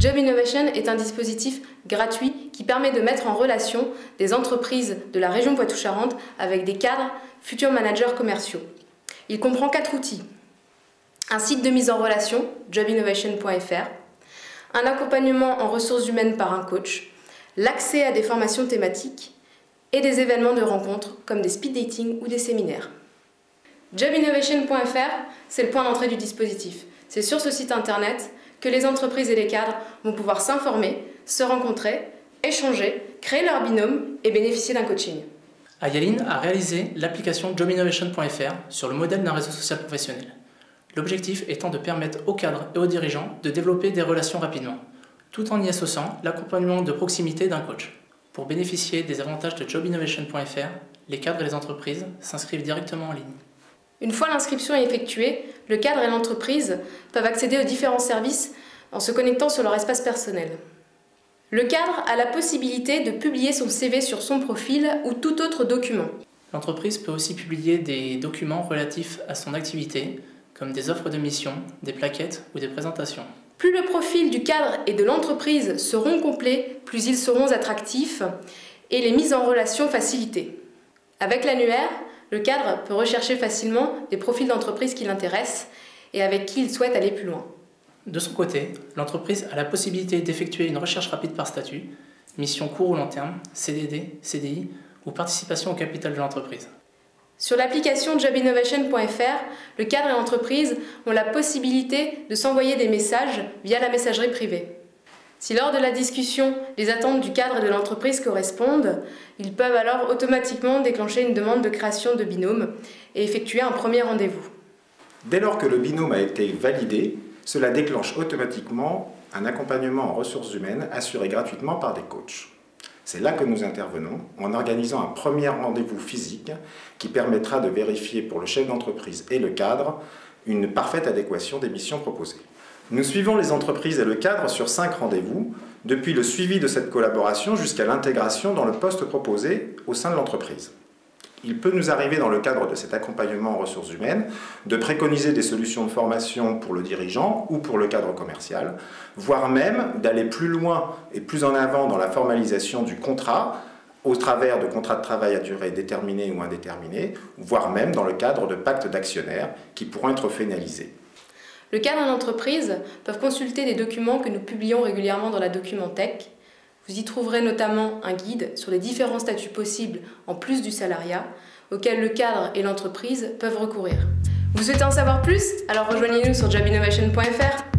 Job Innovation est un dispositif gratuit qui permet de mettre en relation des entreprises de la région Poitou-Charentes avec des cadres, futurs managers commerciaux. Il comprend 4 outils. Un site de mise en relation, jobinnovation.fr, un accompagnement en ressources humaines par un coach, l'accès à des formations thématiques et des événements de rencontres comme des speed dating ou des séminaires. Jobinnovation.fr, c'est le point d'entrée du dispositif. C'est sur ce site internet que les entreprises et les cadres vont pouvoir s'informer, se rencontrer, échanger, créer leur binôme et bénéficier d'un coaching. Ayaline a réalisé l'application jobinnovation.fr sur le modèle d'un réseau social professionnel. L'objectif étant de permettre aux cadres et aux dirigeants de développer des relations rapidement, tout en y associant l'accompagnement de proximité d'un coach. Pour bénéficier des avantages de jobinnovation.fr, les cadres et les entreprises s'inscrivent directement en ligne. Une fois l'inscription effectuée, le cadre et l'entreprise peuvent accéder aux différents services en se connectant sur leur espace personnel. Le cadre a la possibilité de publier son CV sur son profil ou tout autre document. L'entreprise peut aussi publier des documents relatifs à son activité, comme des offres de mission, des plaquettes ou des présentations. Plus le profil du cadre et de l'entreprise seront complets, plus ils seront attractifs et les mises en relation facilitées. Avec l'annuaire, le cadre peut rechercher facilement des profils d'entreprise qui l'intéressent et avec qui il souhaite aller plus loin. De son côté, l'entreprise a la possibilité d'effectuer une recherche rapide par statut, mission court ou long terme, CDD, CDI ou participation au capital de l'entreprise. Sur l'application jobinnovation.fr, le cadre et l'entreprise ont la possibilité de s'envoyer des messages via la messagerie privée. Si lors de la discussion, les attentes du cadre et de l'entreprise correspondent, ils peuvent alors automatiquement déclencher une demande de création de binôme et effectuer un premier rendez-vous. Dès lors que le binôme a été validé, cela déclenche automatiquement un accompagnement en ressources humaines assuré gratuitement par des coachs. C'est là que nous intervenons en organisant un premier rendez-vous physique qui permettra de vérifier pour le chef d'entreprise et le cadre une parfaite adéquation des missions proposées. Nous suivons les entreprises et le cadre sur 5 rendez-vous, depuis le suivi de cette collaboration jusqu'à l'intégration dans le poste proposé au sein de l'entreprise. Il peut nous arriver dans le cadre de cet accompagnement en ressources humaines de préconiser des solutions de formation pour le dirigeant ou pour le cadre commercial, voire même d'aller plus loin et plus en avant dans la formalisation du contrat au travers de contrats de travail à durée déterminée ou indéterminée, voire même dans le cadre de pactes d'actionnaires qui pourront être finalisés. Le cadre et l'entreprise peuvent consulter des documents que nous publions régulièrement dans la Documentech. Vous y trouverez notamment un guide sur les différents statuts possibles en plus du salariat, auxquels le cadre et l'entreprise peuvent recourir. Vous souhaitez en savoir plus? Alors rejoignez-nous sur jobinnovation.fr.